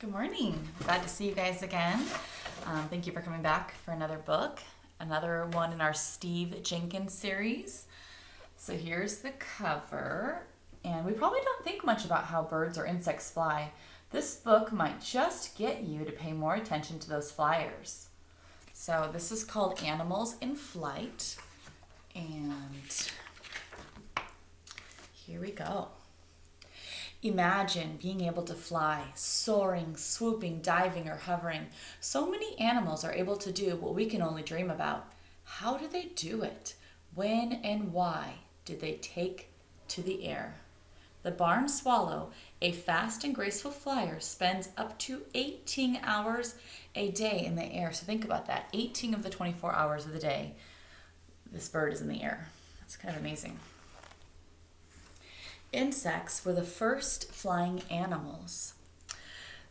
Good morning. Glad to see you guys again. Thank you for coming back for another book, another one in our Steve Jenkins series. So here's the cover, and we probably don't think much about how birds or insects fly. This book might just get you to pay more attention to those flyers. So this is called Animals in Flight, and here we go. Imagine being able to fly, soaring, swooping, diving, or hovering. So many animals are able to do what we can only dream about. How do they do it? When and why did they take to the air? The barn swallow, a fast and graceful flyer, spends up to 18 hours a day in the air. So think about that. 18 of the 24 hours of the day, this bird is in the air. That's kind of amazing. Insects were the first flying animals.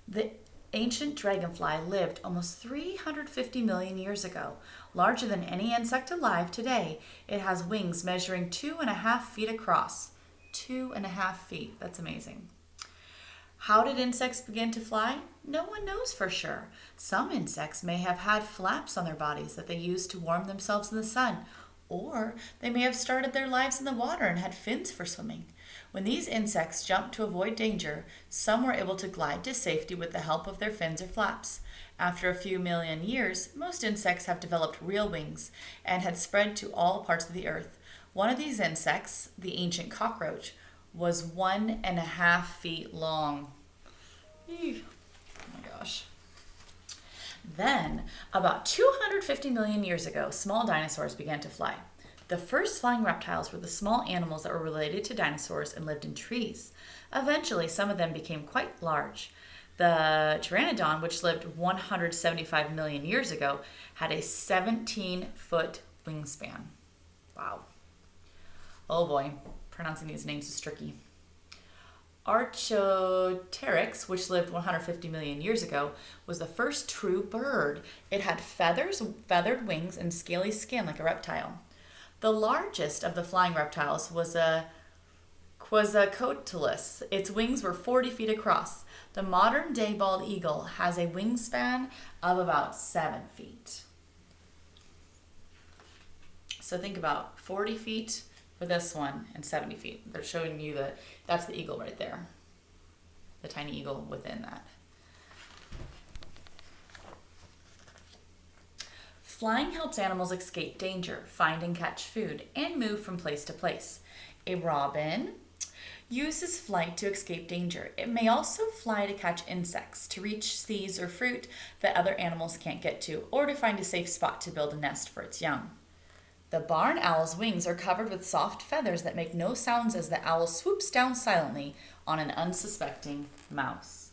The ancient dragonfly lived almost 350 million years ago. Larger than any insect alive today, it has wings measuring 2.5 feet across. 2.5 feet. That's amazing. How did insects begin to fly? No one knows for sure. Some insects may have had flaps on their bodies that they used to warm themselves in the sun, or they may have started their lives in the water and had fins for swimming. When these insects jumped to avoid danger, some were able to glide to safety with the help of their fins or flaps. After a few million years, most insects have developed real wings and had spread to all parts of the earth. One of these insects, the ancient cockroach, was 1.5 feet long. Eesh. Oh my gosh. Then, about 250 million years ago, small dinosaurs began to fly. The first flying reptiles were the small animals that were related to dinosaurs and lived in trees. Eventually, some of them became quite large. The pteranodon, which lived 175 million years ago, had a 17-foot wingspan. Wow. Oh boy, pronouncing these names is tricky. Archaeopteryx, which lived 150 million years ago, was the first true bird. It had feathered wings, and scaly skin like a reptile. The largest of the flying reptiles was a Quetzalcoatlus. Its wings were 40 feet across. The modern-day bald eagle has a wingspan of about 7 feet. So think about 40 feet for this one and 70 feet. They're showing you that that's the eagle right there. The tiny eagle within that. Flying helps animals escape danger, find and catch food, and move from place to place. A robin uses flight to escape danger. It may also fly to catch insects, to reach seeds or fruit that other animals can't get to, or to find a safe spot to build a nest for its young. The barn owl's wings are covered with soft feathers that make no sounds as the owl swoops down silently on an unsuspecting mouse.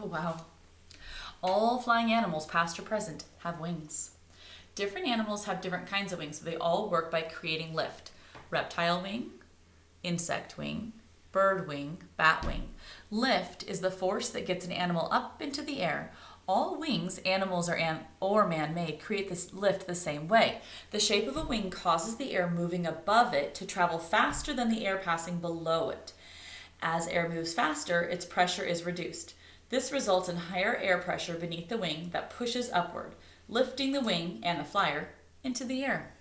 Oh, wow. All flying animals, past or present, have wings. Different animals have different kinds of wings, so they all work by creating lift. Reptile wing, insect wing, bird wing, bat wing. Lift is the force that gets an animal up into the air. All wings, animals or man-made, create this lift the same way. The shape of a wing causes the air moving above it to travel faster than the air passing below it. As air moves faster, its pressure is reduced. This results in higher air pressure beneath the wing that pushes upward, lifting the wing and the flyer into the air.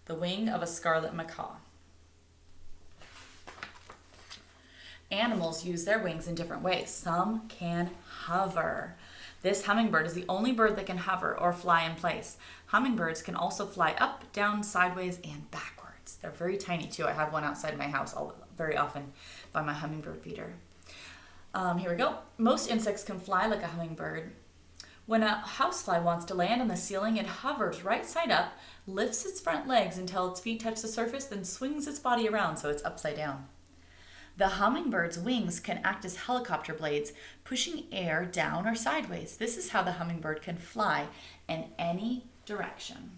The wing of a scarlet macaw. Animals use their wings in different ways. Some can hover. This hummingbird is the only bird that can hover or fly in place. Hummingbirds can also fly up, down, sideways, and backwards. They're very tiny too. I have one outside my house very often by my hummingbird feeder. Here we go. Most insects can fly like a hummingbird. When a housefly wants to land on the ceiling, it hovers right side up, lifts its front legs until its feet touch the surface, then swings its body around so it's upside down. The hummingbird's wings can act as helicopter blades, pushing air down or sideways. This is how the hummingbird can fly in any direction.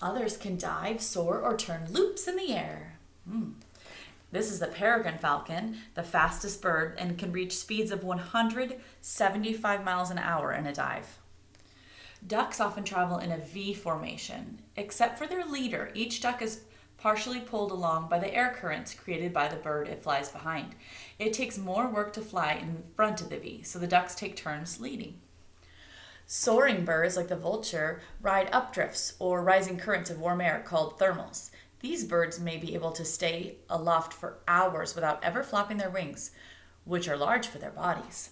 Others can dive, soar, or turn loops in the air. This is the peregrine falcon, the fastest bird, and can reach speeds of 175 miles an hour in a dive. Ducks often travel in a V formation. Except for their leader, each duck is partially pulled along by the air currents created by the bird it flies behind. It takes more work to fly in front of the V, so the ducks take turns leading. Soaring birds, like the vulture, ride updrifts or rising currents of warm air called thermals. These birds may be able to stay aloft for hours without ever flapping their wings, which are large for their bodies.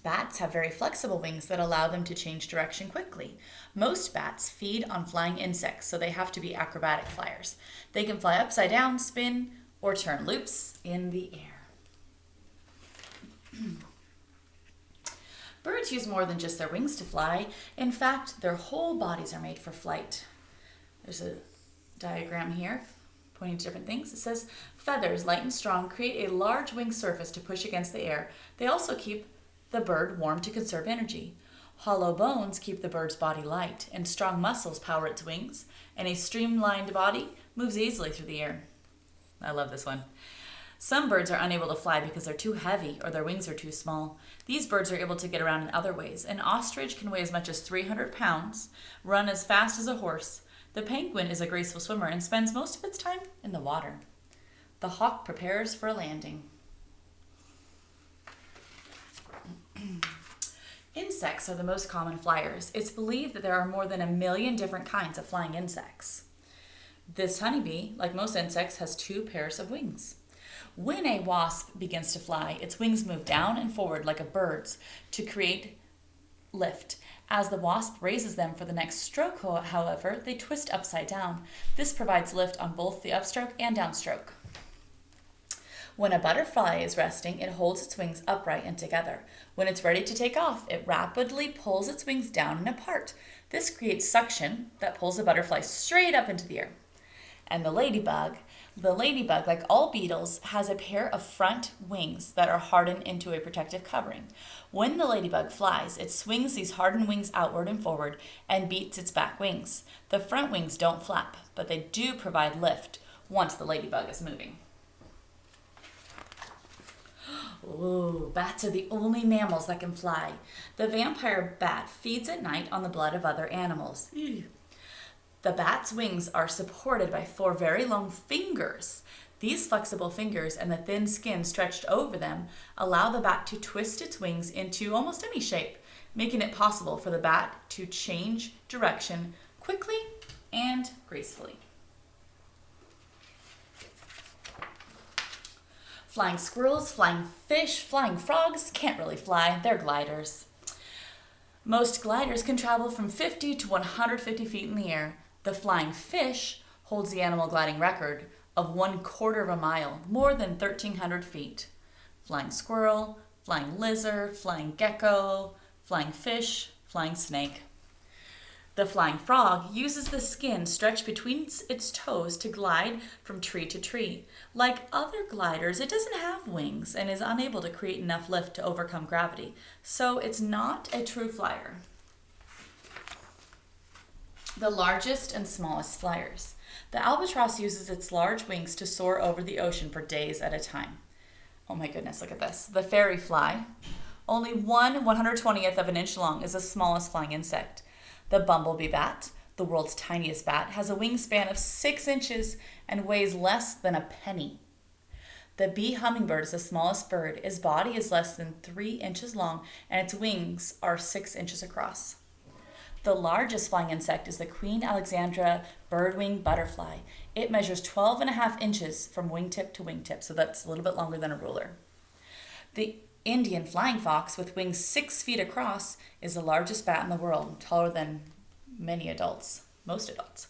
Bats have very flexible wings that allow them to change direction quickly. Most bats feed on flying insects, so they have to be acrobatic flyers. They can fly upside down, spin, or turn loops in the air. Birds use more than just their wings to fly. In fact, their whole bodies are made for flight. There's a diagram here pointing to different things. It says, feathers, light and strong, create a large wing surface to push against the air. They also keep the bird warm to conserve energy. Hollow bones keep the bird's body light, and strong muscles power its wings, and a streamlined body moves easily through the air. I love this one. Some birds are unable to fly because they're too heavy or their wings are too small. These birds are able to get around in other ways. An ostrich can weigh as much as 300 pounds, run as fast as a horse. The penguin is a graceful swimmer and spends most of its time in the water. The hawk prepares for a landing. Insects are the most common flyers. It's believed that there are more than 1 million different kinds of flying insects. This honeybee, like most insects, has 2 pairs of wings. When a wasp begins to fly, its wings move down and forward like a bird's to create lift. As the wasp raises them for the next stroke, however, they twist upside down. This provides lift on both the upstroke and downstroke. When a butterfly is resting, it holds its wings upright and together. When it's ready to take off, it rapidly pulls its wings down and apart. This creates suction that pulls the butterfly straight up into the air. And the ladybug, like all beetles, has a pair of front wings that are hardened into a protective covering. When the ladybug flies, it swings these hardened wings outward and forward and beats its back wings. The front wings don't flap, but they do provide lift once the ladybug is moving. Ooh, bats are the only mammals that can fly. The vampire bat feeds at night on the blood of other animals. The bat's wings are supported by 4 very long fingers. These flexible fingers and the thin skin stretched over them allow the bat to twist its wings into almost any shape, making it possible for the bat to change direction quickly and gracefully. Flying squirrels, flying fish, flying frogs can't really fly. They're gliders. Most gliders can travel from 50 to 150 feet in the air. The flying fish holds the animal gliding record of 1/4 of a mile, more than 1,300 feet. Flying squirrel, flying lizard, flying gecko, flying fish, flying snake. The flying frog uses the skin stretched between its toes to glide from tree to tree. Like other gliders, it doesn't have wings and is unable to create enough lift to overcome gravity, so it's not a true flyer. The largest and smallest flyers. The albatross uses its large wings to soar over the ocean for days at a time. Oh my goodness, look at this. The fairy fly, only 1/120th of an inch long, is the smallest flying insect. The bumblebee bat, the world's tiniest bat, has a wingspan of 6 inches and weighs less than a penny. The bee hummingbird is the smallest bird. Its body is less than 3 inches long and its wings are 6 inches across. The largest flying insect is the Queen Alexandra birdwing butterfly. It measures 12.5 inches from wingtip to wingtip, so that's a little bit longer than a ruler. The Indian flying fox, with wings 6 feet across, is the largest bat in the world, taller than most adults.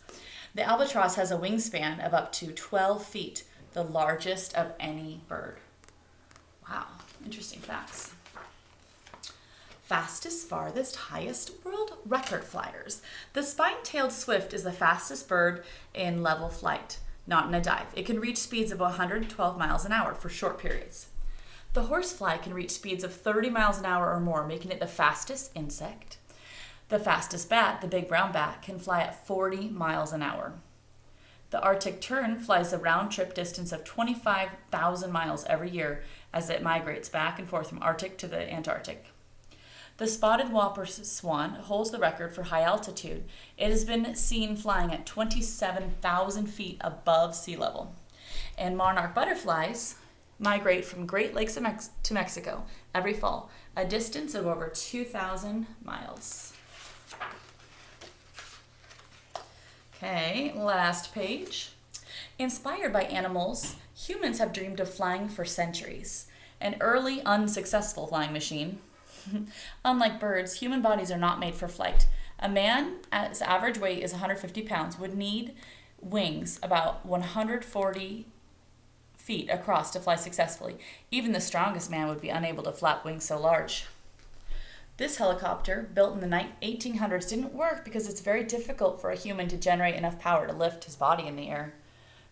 The albatross has a wingspan of up to 12 feet, the largest of any bird. Wow, interesting facts. Fastest, farthest, highest world record flyers. The spine-tailed swift is the fastest bird in level flight, not in a dive. It can reach speeds of 112 miles an hour for short periods. The horsefly can reach speeds of 30 miles an hour or more, making it the fastest insect. The fastest bat, the big brown bat, can fly at 40 miles an hour. The Arctic tern flies a round-trip distance of 25,000 miles every year as it migrates back and forth from Arctic to the Antarctic. The spotted whopper swan holds the record for high altitude. It has been seen flying at 27,000 feet above sea level. And monarch butterflies migrate from Great Lakes to Mexico every fall, a distance of over 2,000 miles. Okay, last page. Inspired by animals, humans have dreamed of flying for centuries. An early, unsuccessful flying machine. Unlike birds, human bodies are not made for flight. A man's average weight is 150 pounds, would need wings about 140 feet across to fly successfully. Even the strongest man would be unable to flap wings so large. This helicopter, built in the 1800s, didn't work because it's very difficult for a human to generate enough power to lift his body in the air.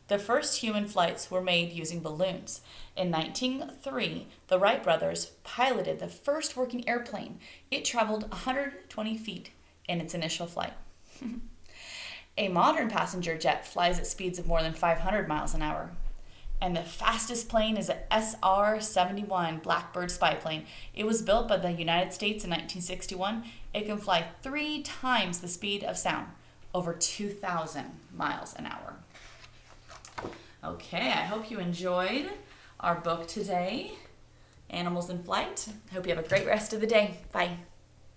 The first human flights were made using balloons. In 1903, the Wright brothers piloted the first working airplane. It traveled 120 feet in its initial flight. A modern passenger jet flies at speeds of more than 500 miles an hour. And the fastest plane is a SR-71 Blackbird spy plane. It was built by the United States in 1961. It can fly 3 times the speed of sound, over 2,000 miles an hour. Okay, I hope you enjoyed our book today, Animals in Flight. I hope you have a great rest of the day. Bye.